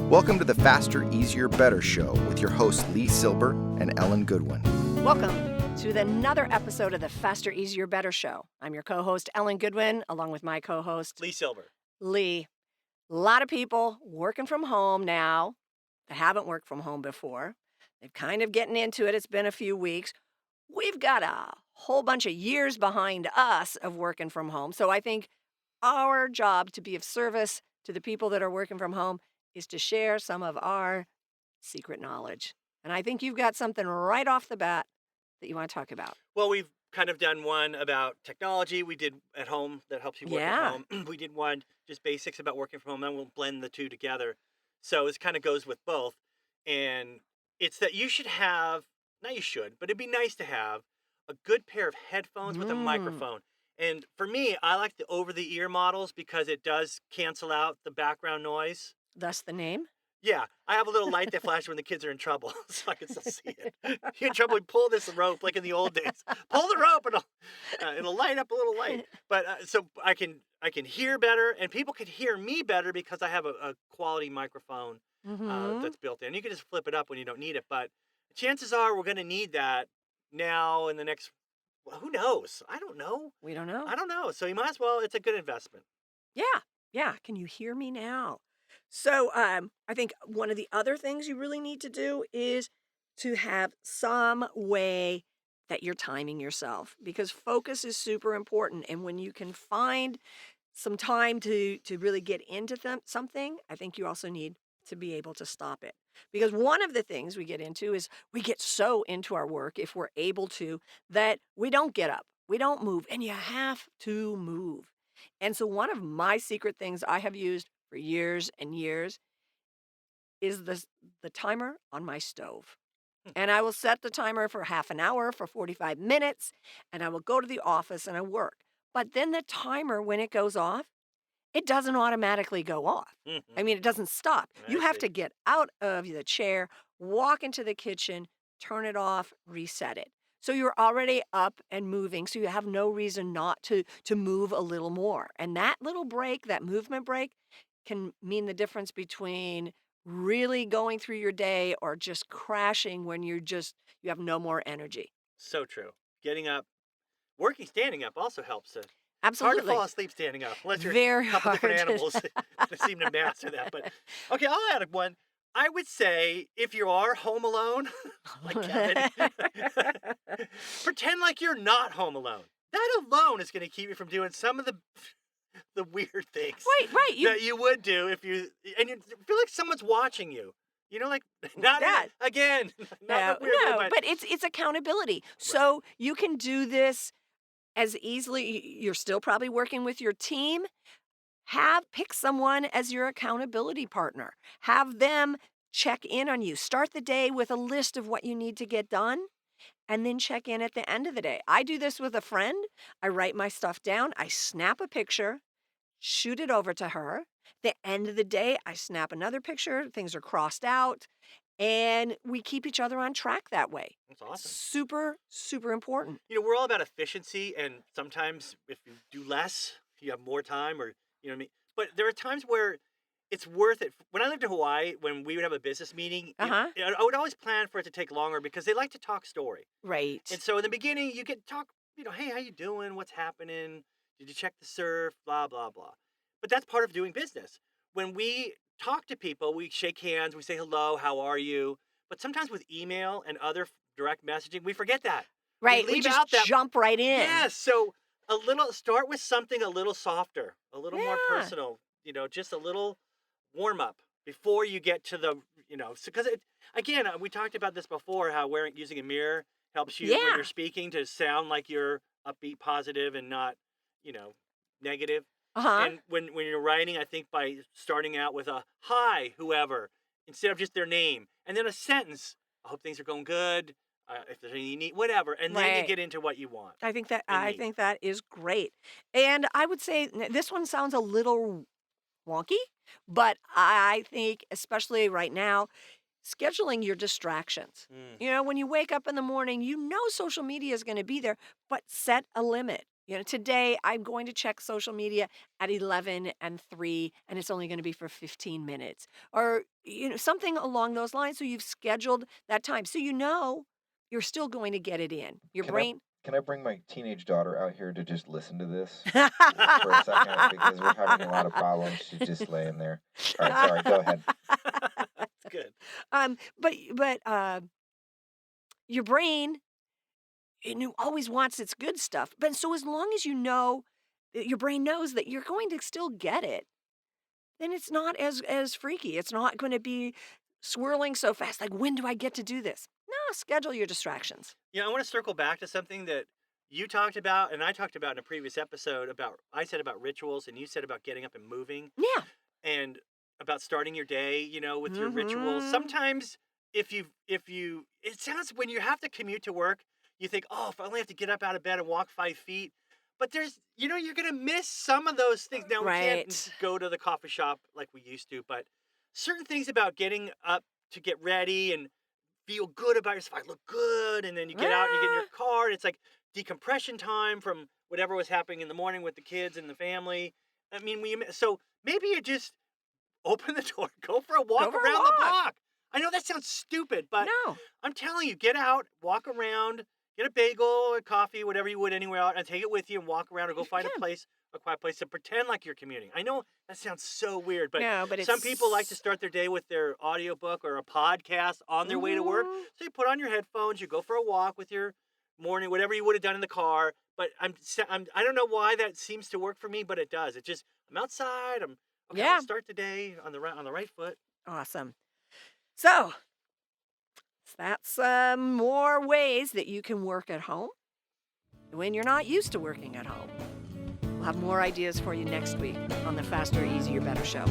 Welcome to the Faster, Easier, Better show with your hosts LeeSilber and Ellen Goodwin. Welcome to another episode of the Faster, Easier, Better show. I'm your co-host, Ellen Goodwin, along with my co-host, LeeSilber. Lee. A lot of people working from home now that haven't worked from home before. They're kind of getting into it. It's been a few weeks. We've got a whole bunch of years behind us of working from home. So I think our job to be of service to the people that are working from home is to share some of our secret knowledge. And I think you've got something right off the bat that you want to talk about. Well, we've kind of done one about technology we did at home that helps you work at home. We did one just basics about working from home, and we'll blend the two together. So it kind of goes with both. And it's that you should have, not you should, but it'd be nice to have a good pair of headphones with a microphone. And for me, I like the over-the-ear models because it does cancel out the background noise. Thus the name? Yeah, I have a little light that flashes when the kids are in trouble, so I can still see it. You're in trouble, pull this rope like in the old days. Pull the rope, and it'll light up a little light. But so I can hear better, and people can hear me better because I have a quality microphone that's built in. You can just flip it up when you don't need it, but chances are we're going to need that now in the next. Well, who knows? I don't know. We don't know. I don't know. So you might as well. It's a good investment. Yeah. Can you hear me now? So I think one of the other things you really need to do is to have some way that you're timing yourself, because focus is super important. And when you can find some time to really get into something, I think you also need to be able to stop it. Because one of the things we get into is we get so into our work, if we're able to, that we don't get up, we don't move, and you have to move. And so one of my secret things I have used for years and years is the timer on my stove. And I will set the timer for half an hour, for 45 minutes, and I will go to the office and I work. But then the timer, when it goes off, it doesn't automatically go off. I mean, it doesn't stop. You have to get out of the chair, walk into the kitchen, turn it off, reset it. So you're already up and moving, so you have no reason not to move a little more. And that little break, that movement break, can mean the difference between really going through your day or just crashing when you have no more energy. So true. Getting up, standing up also helps. Absolutely. Hard to fall asleep standing up, unless you're Very a couple hard. different animals that seem to master that. But okay, I'll add one. I would say if you are home alone, like Kevin, pretend like you're not home alone. That alone is going to keep you from doing some of the weird things Right. that you would do if you feel like someone's watching you. You know, like not that. Again. Not No, weird way, but it's accountability. So you can do this as easily. You're still probably working with your team. Pick someone as your accountability partner. Have them check in on you. Start the day with a list of what you need to get done, and then check in at the end of the day. I do this with a friend. I write my stuff down. I snap a picture, shoot it over to her. The end of the day, I snap another picture. Things are crossed out, and we keep each other on track that way. That's awesome. Super, super important. You know, we're all about efficiency, and sometimes if you do less, you have more time, or you know what I mean. But there are times where it's worth it. When I lived in Hawaii, when we would have a business meeting, I would always plan for it to take longer because they like to talk story. Right. And so in the beginning, you get talk. Hey, how you doing? What's happening? Did you check the surf? Blah blah blah. But that's part of doing business. When we talk to people, we shake hands, we say hello, how are you? But sometimes with email and other direct messaging, we forget that. Right. We We leave out just that. jump right in. Yes. So start with something a little softer, a little more Yeah. personal. Just a little warm up before you get to the. Because again, we talked about this before. How using a mirror helps you when Yeah. you're speaking to sound like you're upbeat, positive, and not, negative. And when you're writing, I think by starting out with a hi, whoever, instead of just their name, and then a sentence. I hope things are going good. If there's any need, whatever, and then you Right. get into what you want. I think that need. is great. And I would say this one sounds a little wonky, but I think especially right now, scheduling your distractions. When you wake up in the morning, social media is going to be there, but set a limit. Today I'm going to check social media at 11 and 3, and it's only going to be for 15 minutes. Or, something along those lines. So you've scheduled that time. So you're still going to get it in. Your Can I brain. can I bring my teenage daughter out here to just listen to this for a second because we're having a lot of problems. She's just laying there. All right, sorry. Go ahead. That's good. But your brain, always wants its good stuff. But so as long as your brain knows that you're going to still get it, then it's not as freaky. It's not going to be swirling so fast. Like, when do I get to do this? No, schedule your distractions. I want to circle back to something that you talked about and I talked about in a previous episode I said about rituals and you said about getting up and moving Yeah. and about starting your day, with your rituals. Mm-hmm. Sometimes it sounds when you have to commute to work, you think, oh, if I only have to get up out of bed and walk 5 feet. But you're going to miss some of those things. Now, we Right. can't go to the coffee shop like we used to, but certain things about getting up to get ready and feel good about yourself. I look good. And then you get out and you get in your car and it's like decompression time from whatever was happening in the morning with the kids and the family. I mean, so maybe you just open the door, go for a walk Go for a around the walk. block. I know that sounds stupid, but No. I'm telling you, get out, walk around, get a bagel, a coffee, whatever you would anywhere else, and take it with you and walk around or go find can. a quiet place to pretend like you're commuting. I know that sounds so weird, but No, but some people like to start their day with their audiobook or a podcast on their way to work. Mhm. So you put on your headphones, you go for a walk with your morning, whatever you would have done in the car. But I don't know why that seems to work for me, but it does. It just, I'm outside. I'm okay. Yeah. Let's start the day on the right foot. Awesome. So that's more ways that you can work at home when you're not used to working at home. We'll have more ideas for you next week on the Faster, Easier, Better show.